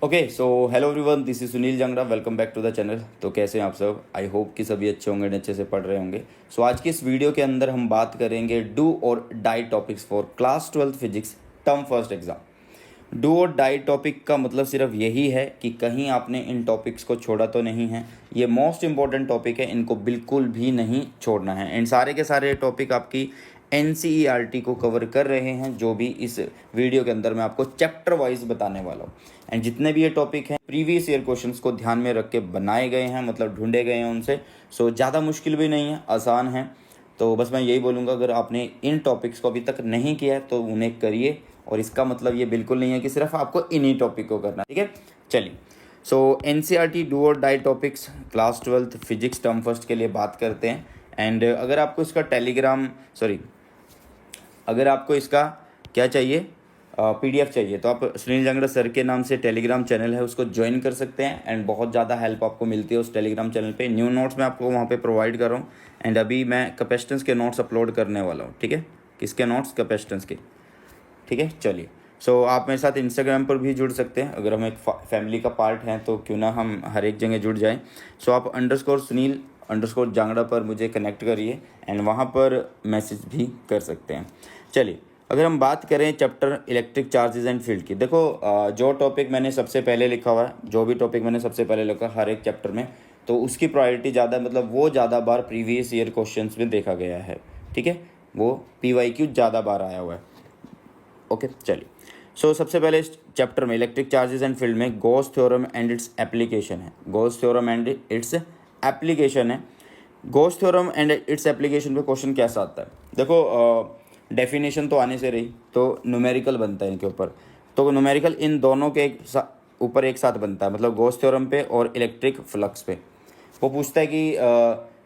Okay so hello everyone, this is Sunil Jangra. Welcome back to the channel. तो कैसे हैं आप सब? आई होप कि सभी अच्छे होंगे, अच्छे से पढ़ रहे होंगे। सो आज की इस वीडियो के अंदर हम बात करेंगे डू और die topics for class 12th physics term first exam. Do और डाई टॉपिक का मतलब सिर्फ यही है कि कहीं आपने इन टॉपिक्स को छोड़ा तो नहीं है। ये मोस्ट इंपॉर्टेंट टॉपिक है, इनको बिल्कुल भी नहीं छोड़ना है। इन सारे के सारे टॉपिक आपकी NCERT को कवर कर रहे हैं, जो भी इस वीडियो के अंदर मैं आपको चैप्टर वाइज बताने वाला हूँ। एंड जितने भी ये टॉपिक हैं प्रीवियस ईयर क्वेश्चंस को ध्यान में रख के बनाए गए हैं, मतलब ढूंढे गए हैं उनसे। सो ज़्यादा मुश्किल भी नहीं है, आसान है। तो बस मैं यही बोलूँगा, अगर आपने इन टॉपिक्स को अभी तक नहीं किया है तो उन्हें करिए। और इसका मतलब ये बिल्कुल नहीं है कि सिर्फ आपको इन्हीं टॉपिक को करना है, ठीक है। चलिए, सो NCERT डू और die topics class 12th physics term first के लिए बात करते हैं। एंड अगर आपको इसका अगर आपको इसका क्या चाहिए, PDF चाहिए, तो आप सुनील जंगड़ा सर के नाम से टेलीग्राम चैनल है, उसको ज्वाइन कर सकते हैं। एंड बहुत ज़्यादा हेल्प आपको मिलती है उस टेलीग्राम चैनल पे। न्यू नोट्स मैं आपको वहाँ पे प्रोवाइड कर रहा हूँ। एंड अभी मैं कैपेसिटेंस के नोट्स अपलोड करने वाला हूँ, ठीक है। किसके नोट्स? कैपेसिटेंस के, ठीक है। चलिए, सो आप मेरे साथ इंस्टाग्राम पर भी जुड़ सकते हैं। अगर हम एक फैमिली का पार्ट हैं तो क्यों ना हम हर एक जगह जुड़ जाएं। सो आप _सुनील_जांगड़ा पर मुझे कनेक्ट करिए एंड वहाँ पर मैसेज भी कर सकते हैं। चलिए, अगर हम बात करें chapter electric charges and field की, देखो जो टॉपिक मैंने सबसे पहले लिखा हुआ है, जो भी टॉपिक मैंने सबसे पहले लिखा हर एक चैप्टर में, तो उसकी प्रायोरिटी ज़्यादा, मतलब वो ज़्यादा बार प्रीवियस ईयर क्वेश्चंस में देखा गया है, ठीक है। वो PYQ ज़्यादा बार आया हुआ है। ओके, चलिए। सो सबसे पहले इस चैप्टर में इलेक्ट्रिक चार्जेस एंड फील्ड में Gauss theorem and its application है। Gauss theorem and its application है। Gauss theorem and its application पे क्वेश्चन कैसा आता है? देखो, डेफिनेशन तो आने से रही, तो न्यूमेरिकल बनता है इनके ऊपर। तो न्यूमेरिकल इन दोनों के ऊपर एक साथ बनता है, मतलब गॉस थ्योरम पे और इलेक्ट्रिक फ्लक्स पे। वो पूछता है कि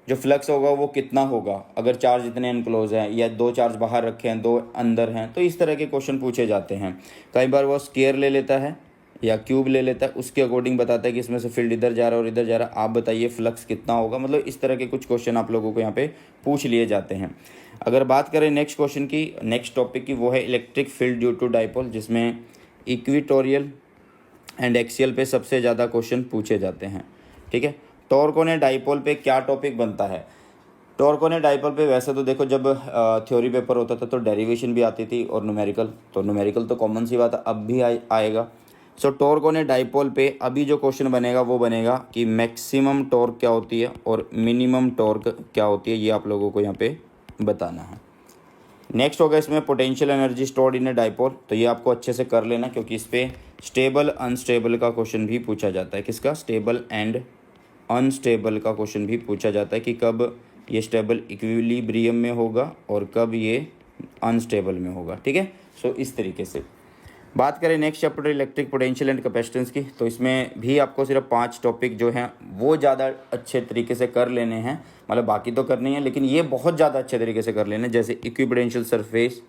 जो फ्लक्स होगा वो कितना होगा अगर चार्ज इतने एनक्लोज हैं, या दो चार्ज बाहर रखे हैं, दो अंदर हैं। तो इस तरह के क्वेश्चन पूछे जाते हैं। कई बार वो स्केयर ले लेता है या क्यूब ले लेता है, उसके अकॉर्डिंग बताता है कि इसमें से फील्ड इधर जा रहा है और इधर जा रहा है, आप बताइए फ्लक्स कितना होगा। मतलब इस तरह के कुछ क्वेश्चन आप लोगों को यहाँ पे पूछ लिए जाते हैं। अगर बात करें नेक्स्ट क्वेश्चन की, नेक्स्ट टॉपिक की, वो है electric field due to dipole, जिसमें इक्विटोरियल एंड एक्सियल पे सबसे ज़्यादा क्वेश्चन पूछे जाते हैं, ठीक है। टॉर्क ने डाइपोल पे क्या टॉपिक बनता है? टॉर्क ने डाइपोल पे वैसे तो देखो, जब थ्योरी पेपर होता था तो डेरिवेशन भी आती थी और न्यूमेरिकल तो कॉमन सी बात है, अब भी आएगा। सो टॉर्क ने डाइपोल पे अभी जो क्वेश्चन बनेगा वो बनेगा कि मैक्सिमम टॉर्क क्या होती है और मिनिमम टॉर्क क्या होती है, ये आप लोगों को यहाँ पे बताना है। नेक्स्ट होगा इसमें potential energy stored in a dipole. तो ये आपको अच्छे से कर लेना, क्योंकि इस पर स्टेबल अनस्टेबल का क्वेश्चन भी पूछा जाता है। किसका? स्टेबल एंड अनस्टेबल का क्वेश्चन भी पूछा जाता है कि कब ये स्टेबल इक्विलिब्रियम में होगा और कब ये अनस्टेबल में होगा, ठीक है। सो इस तरीके से बात करें next chapter electric potential and capacitance की, तो इसमें भी आपको सिर्फ 5 टॉपिक जो हैं वो ज़्यादा अच्छे तरीके से कर लेने हैं। मतलब बाकी तो करनी है, लेकिन ये बहुत ज़्यादा अच्छे तरीके से कर लेने, जैसे इक्विपोटेंशियल सरफेस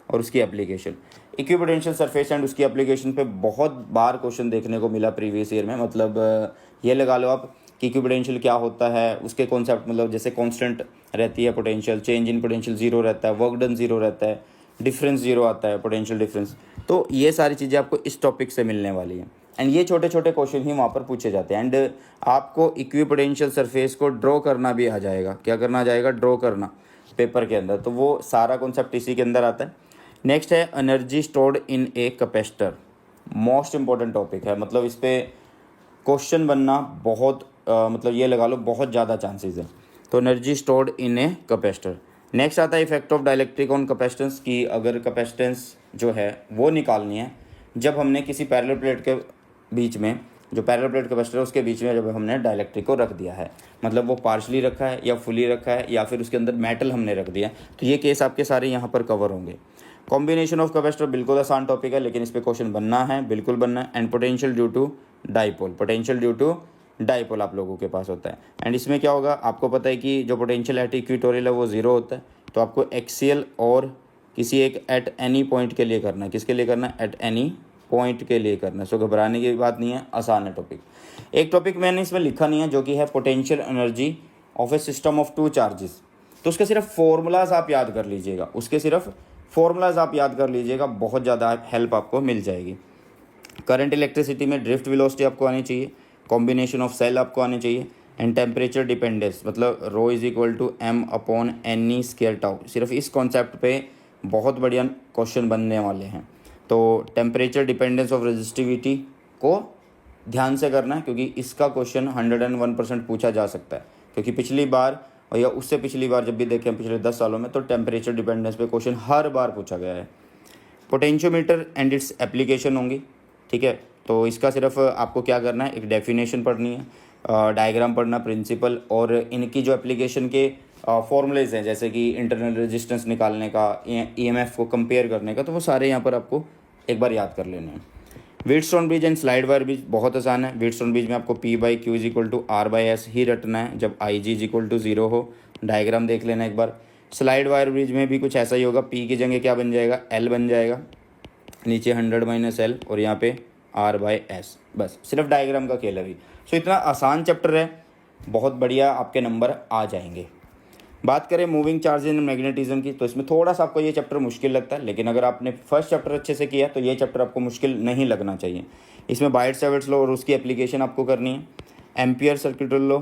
और उसकी एप्लीकेशन। इक्विपोटेंशियल सरफेस एंड उसकी एप्लीकेशन पे बहुत बार क्वेश्चन देखने को मिला प्रीवियस ईयर में। मतलब ये लगा लो आप कि इक्विपोटेंशियल क्या होता है, उसके कॉन्सेप्ट, मतलब जैसे कांस्टेंट रहती है potential, change in potential zero रहता है, वर्क डन जीरो रहता है, डिफरेंस जीरो आता है, पोटेंशियल डिफरेंस। तो ये सारी चीज़ें आपको इस टॉपिक से मिलने वाली हैं। एंड ये छोटे छोटे क्वेश्चन ही वहाँ पर पूछे जाते हैं। एंड आपको इक्विपोटेंशियल सरफेस को ड्रॉ करना भी आ जाएगा। क्या करना आ जाएगा? ड्रॉ करना पेपर के अंदर। तो वो सारा कॉन्सेप्ट इसी के अंदर आता है। नेक्स्ट है energy stored in a capacitor. Most important topic है, मतलब इस पर क्वेश्चन बनना बहुत मतलब ये लगा लो बहुत ज़्यादा चांसेस है। तो energy stored in a capacitor. Next आता है effect of dielectric on capacitance की। अगर कैपेसिटेंस जो है वो निकालनी है, जब हमने किसी पैरेलल प्लेट के बीच में, जो पैरेलल प्लेट कैपेसिटर है उसके बीच में जब हमने डाइलेक्ट्रिक को रख दिया है, मतलब वो पार्शली रखा है या फुली रखा है या फिर उसके अंदर मेटल हमने रख दिया, तो ये केस आपके सारे यहाँ पर कवर होंगे। कॉम्बिनेशन ऑफ कैपेसिटर बिल्कुल आसान टॉपिक है, लेकिन इस पर क्वेश्चन बनना है, बिल्कुल बनना है। And potential due to dipole, potential due to dipole आप लोगों के पास होता है। एंड इसमें क्या होगा, आपको पता है कि जो पोटेंशियल एट इक्विटोरियल है वो जीरो होता है। तो आपको एक्सियल और किसी एक एट एनी पॉइंट के लिए करना है। किसके लिए करना है? एट एनी पॉइंट के लिए करना है। सो घबराने की बात नहीं है, आसान है टॉपिक। एक टॉपिक मैंने इसमें लिखा नहीं है, जो कि है potential energy of A system of 2 charges. तो उसके सिर्फ फॉर्मूलाज आप याद कर लीजिएगा, उसके सिर्फ फॉर्मूलाज आप याद कर लीजिएगा, बहुत ज़्यादा हेल्प आपको मिल जाएगी। करंट इलेक्ट्रिसिटी में ड्रिफ्ट वेलोसिटी आपको आनी चाहिए, कॉम्बिनेशन ऑफ सेल आपको आने चाहिए, एंड टेम्परेचर डिपेंडेंस मतलब rho is equal to m upon n e square tau. सिर्फ इस कॉन्सेप्ट पे बहुत बढ़िया क्वेश्चन बनने वाले हैं। तो टेम्परेचर डिपेंडेंस ऑफ रेजिस्टिविटी को ध्यान से करना है, क्योंकि इसका क्वेश्चन 101% पूछा जा सकता है, क्योंकि पिछली बार और या उससे पिछली बार जब भी देखें पिछले 10 सालों में, तो टेम्परेचर डिपेंडेंस पे क्वेश्चन हर बार पूछा गया है। पोटेंशियोमीटर एंड इट्स एप्लीकेशन होंगी, ठीक है। तो इसका सिर्फ आपको क्या करना है, एक डेफिनेशन पढ़नी है, डायग्राम पढ़ना, प्रिंसिपल, और इनकी जो एप्लीकेशन के फॉर्मूलेज हैं, जैसे कि इंटरनल रेजिस्टेंस निकालने का, ईएमएफ को कंपेयर करने का, तो वो सारे यहाँ पर आपको एक बार याद कर लेने हैं। Wheatstone bridge and slide wire bridge बहुत आसान है। व्हीटस्टोन ब्रिज में आपको P/Q is equal to R/S ही रटना है जब IG इज इक्वल टू 0 हो। डायग्राम देख लेना एक बार। स्लाइड वायर ब्रिज में भी कुछ ऐसा ही होगा, P की जगह क्या बन जाएगा, L बन जाएगा, नीचे 100 - L और यहाँ पे R/S। बस सिर्फ डायग्राम का खेल है अभी। सो इतना आसान चैप्टर है, बहुत बढ़िया आपके नंबर आ जाएंगे। बात करें मूविंग चार्ज एंड मैग्नेटिज्म की, तो इसमें थोड़ा सा आपको ये चैप्टर मुश्किल लगता है, लेकिन अगर आपने फर्स्ट चैप्टर अच्छे से किया तो ये चैप्टर आपको मुश्किल नहीं लगना चाहिए। इसमें बायट-सैवर्ट्स लॉ और उसकी एप्लीकेशन आपको करनी है, एम्पियर सर्किट लॉ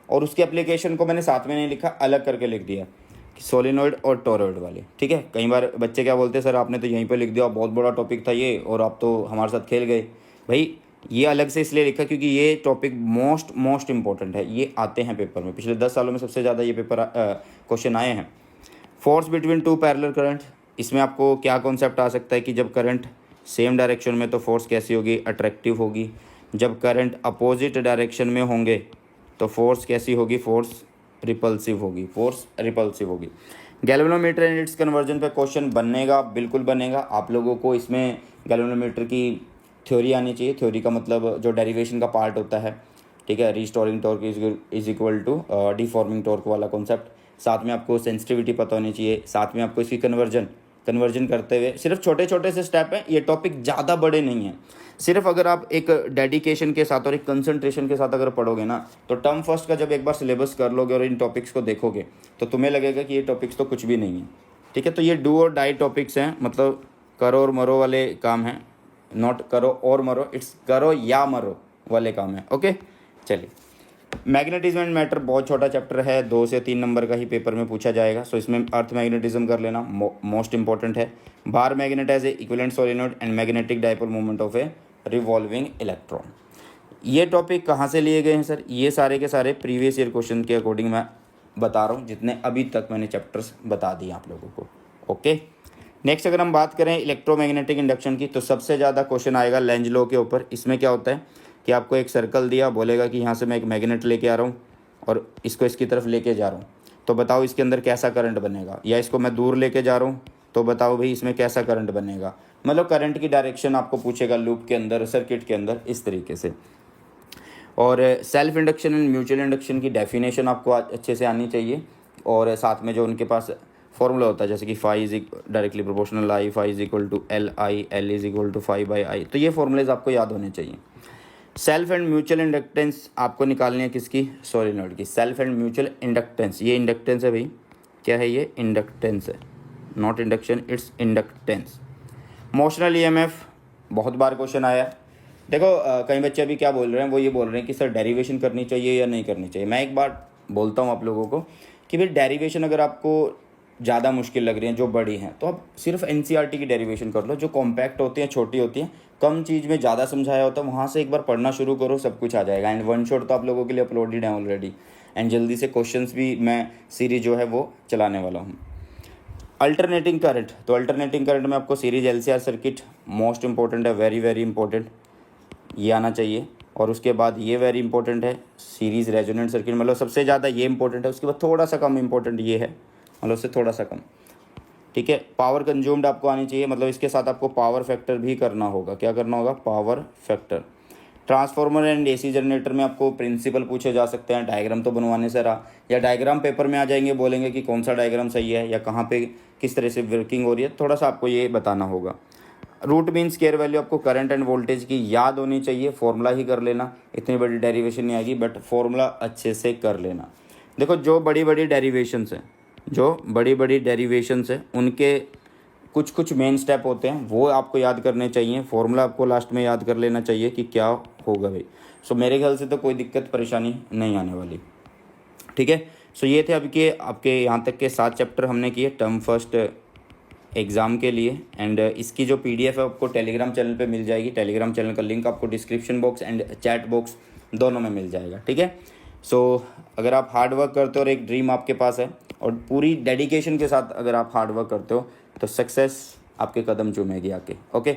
और उसकी एप्लीकेशन को मैंने साथ में नहीं लिखा, अलग करके लिख दिया, सोलिनॉइड और टोरॉइड वाले, ठीक है। कई बार बच्चे क्या बोलते हैं, सर आपने तो यहीं पर लिख दिया, बहुत बड़ा टॉपिक था ये और आप तो हमारे साथ खेल गए। भाई ये अलग से इसलिए लिखा क्योंकि ये टॉपिक मोस्ट इंपॉर्टेंट है, ये आते हैं पेपर में, पिछले 10 सालों में सबसे ज़्यादा ये पेपर क्वेश्चन आए हैं। Force between two parallel current, इसमें आपको क्या कॉन्सेप्ट आ सकता है कि जब करंट सेम डायरेक्शन में तो फोर्स कैसी होगी, अट्रैक्टिव होगी। जब करंट अपोजिट डायरेक्शन में होंगे तो फोर्स कैसी होगी, फोर्स रिपल्सिव होगी। गैल्वेनोमीटर एंड इट्स कन्वर्जन पे क्वेश्चन बनेगा, बिल्कुल बनेगा। आप लोगों को इसमें गैल्वेनोमीटर की थ्योरी आनी चाहिए। थ्योरी का मतलब जो डेरिवेशन का पार्ट होता है, ठीक है, restoring torque is equal to deforming torque वाला कॉन्सेप्ट। साथ में आपको सेंसिटिविटी पता होनी चाहिए, साथ में आपको इसकी कन्वर्जन करते हुए, सिर्फ छोटे छोटे से स्टेप हैं, ये टॉपिक ज़्यादा बड़े नहीं हैं। सिर्फ अगर आप एक डेडिकेशन के साथ और एक कंसंट्रेशन के साथ अगर पढ़ोगे ना, तो टर्म फर्स्ट का जब एक बार सिलेबस कर लोगे और इन टॉपिक्स को देखोगे तो तुम्हें लगेगा कि ये टॉपिक्स तो कुछ भी नहीं है, ठीक है। तो ये डू और डाई टॉपिक्स हैं, मतलब करो और मरो वाले काम हैं, नॉट करो और मरो, इट्स करो या मरो वाले काम है। ओके, चलिए। मैग्नेटिज्म एंड मैटर बहुत छोटा चैप्टर है, 2 से 3 नंबर का ही पेपर में पूछा जाएगा। सो इसमें अर्थ मैग्नेटिज्म कर लेना, मोस्ट इंपॉर्टेंट है। Bar magnet as a equivalent solenoid and magnetic dipole movement of a revolving electron. ये टॉपिक कहाँ से लिए गए हैं सर, ये सारे के सारे प्रीवियस ईयर क्वेश्चन के अकॉर्डिंग मैं बता रहा हूँ, जितने अभी तक मैंने चैप्टर्स बता दिए आप लोगों को। ओके, नेक्स्ट अगर हम बात करें इलेक्ट्रोमैग्नेटिक इंडक्शन की, तो सबसे ज़्यादा क्वेश्चन आएगा लेंज लॉ के ऊपर। इसमें क्या होता है कि आपको एक सर्कल दिया, बोलेगा कि यहाँ से मैं एक मैग्नेट लेके आ रहा हूँ और इसको इसकी तरफ लेके जा रहा हूँ, तो बताओ इसके अंदर कैसा करंट बनेगा। या इसको मैं दूर लेके जा रहा हूँ, तो बताओ भाई इसमें कैसा करंट बनेगा। मतलब करंट की डायरेक्शन आपको पूछेगा लूप के अंदर, सर्किट के अंदर, इस तरीके से। और self induction and mutual induction की डेफिनेशन आपको अच्छे से आनी चाहिए, और साथ में जो उनके पास फॉर्मूला होता है, जैसे कि phi is directly proportional I, phi is equal to L I, L is equal to phi by I, तो ये फॉर्मूलेज आपको याद होने चाहिए। सेल्फ एंड म्यूचुअल इंडक्टेंस आपको निकालनी है किसकी, सोलेनॉइड की। सेल्फ एंड म्यूचुअल इंडक्टेंस, ये इंडक्टेंस है भाई, क्या है ये, इंडक्टेंस है, not induction, it's inductance. Motional EMF बहुत बार क्वेश्चन आया। देखो कई बच्चे अभी क्या बोल रहे हैं, वो ये बोल रहे हैं कि सर डेरिवेशन करनी चाहिए या नहीं करनी चाहिए। मैं एक बात बोलता हूँ आप लोगों को कि भाई डेरिवेशन अगर आपको ज़्यादा मुश्किल लग रही हैं, जो बड़ी हैं, तो आप सिर्फ एनसीईआरटी की डेरिवेशन कर लो, जो कॉम्पैक्ट होती हैं, छोटी होती हैं, कम चीज़ में ज़्यादा समझाया होता है, वहाँ से एक बार पढ़ना शुरू करो, सब कुछ आ जाएगा। एंड वन शॉट तो आप लोगों के लिए अपलोडेड है ऑलरेडी, एंड जल्दी से क्वेश्चंस भी मैं सीरीज जो है वो चलाने वाला हूँ। अल्टरनेटिंग करंट, तो अल्टरनेटिंग करंट में आपको series LCR circuit most important है, वेरी वेरी इंपॉर्टेंट, ये आना चाहिए। और उसके बाद ये वेरी इंपॉर्टेंट है, सीरीज रेजोनेंट सर्किट, मतलब सबसे ज़्यादा ये इंपॉर्टेंट है। उसके बाद थोड़ा सा कम इंपॉर्टेंट ये है, मतलब उससे थोड़ा सा कम, ठीक है। पावर कंज्यूम्ड आपको आनी चाहिए, मतलब इसके साथ आपको पावर फैक्टर भी करना होगा। क्या करना होगा, power factor. Transformer and AC generator में आपको प्रिंसिपल पूछे जा सकते हैं, डायग्राम तो बनवाने से रहा, या डायग्राम पेपर में आ जाएंगे, बोलेंगे कि कौन सा डायग्राम सही है या कहाँ पे किस तरह से वर्किंग हो रही है, थोड़ा सा आपको ये बताना होगा। रूट मीन स्क्वायर वैल्यू आपको करंट एंड वोल्टेज की याद होनी चाहिए, फॉर्मूला ही कर लेना, इतनी बड़ी डेरिवेशन नहीं आएगी, बट फॉर्मूला अच्छे से कर लेना। देखो जो बड़ी बड़ी डेरिवेशंस हैं, जो बड़ी बड़ी डेरिवेशंस हैं, उनके कुछ कुछ मेन स्टेप होते हैं वो आपको याद करने चाहिए, फॉर्मूला आपको लास्ट में याद कर लेना चाहिए कि क्या होगा भाई। सो मेरे ख्याल से तो कोई दिक्कत परेशानी नहीं आने वाली, ठीक है। सो ये थे अभी के आपके यहाँ तक के 7 चैप्टर हमने किए टर्म फर्स्ट एग्ज़ाम के लिए। एंड इसकी जो पीडीएफ है आपको टेलीग्राम चैनल पे मिल जाएगी। टेलीग्राम चैनल का लिंक आपको description box and chat box दोनों में मिल जाएगा, ठीक है। सो अगर आप हार्ड वर्क करते हो और एक ड्रीम आपके पास है और पूरी डेडिकेशन के साथ अगर आप हार्ड वर्क करते हो तो सक्सेस आपके कदम चूमेगी आके, ओके।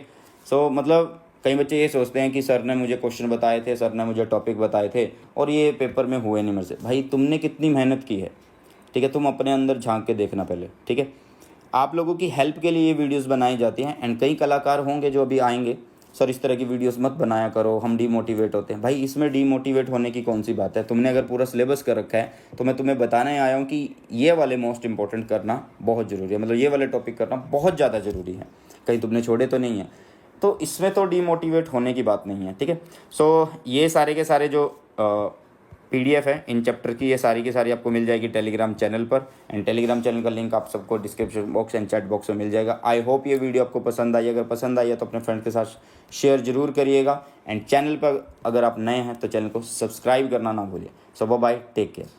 सो मतलब कई बच्चे ये सोचते हैं कि सर ने मुझे क्वेश्चन बताए थे, सर ने मुझे टॉपिक बताए थे और ये पेपर में हुए नहीं मेरे से। भाई तुमने कितनी मेहनत की है, ठीक है, तुम अपने अंदर झांक के देखना पहले, ठीक है। आप लोगों की हेल्प के लिए ये वीडियोस बनाई जाती हैं। एंड कई कलाकार होंगे जो अभी आएंगे, सर इस तरह की वीडियोस मत बनाया करो, हम डीमोटिवेट होते हैं। भाई इसमें डीमोटिवेट होने की कौन सी बात है? तुमने अगर पूरा सिलेबस कर रखा है तो मैं तुम्हें बताने आया हूँ कि ये वाले मोस्ट इंपॉर्टेंट करना बहुत ज़रूरी है, मतलब ये वाले टॉपिक करना बहुत ज़्यादा ज़रूरी है, कहीं तुमने छोड़े तो नहीं है। तो इसमें तो डीमोटिवेट होने की बात नहीं है, ठीक है। सो ये सारे के सारे जो पीडीएफ है इन चैप्टर की, ये सारी की सारी आपको मिल जाएगी टेलीग्राम चैनल पर। एंड टेलीग्राम चैनल का लिंक आप सबको description box and chat box में मिल जाएगा। आई होप ये वीडियो आपको पसंद आई। अगर पसंद आई है तो अपने फ्रेंड के साथ शेयर जरूर करिएगा। एंड चैनल पर अगर आप नए हैं तो चैनल को सब्सक्राइब करना ना भूलिए। सो बाय, टेक केयर।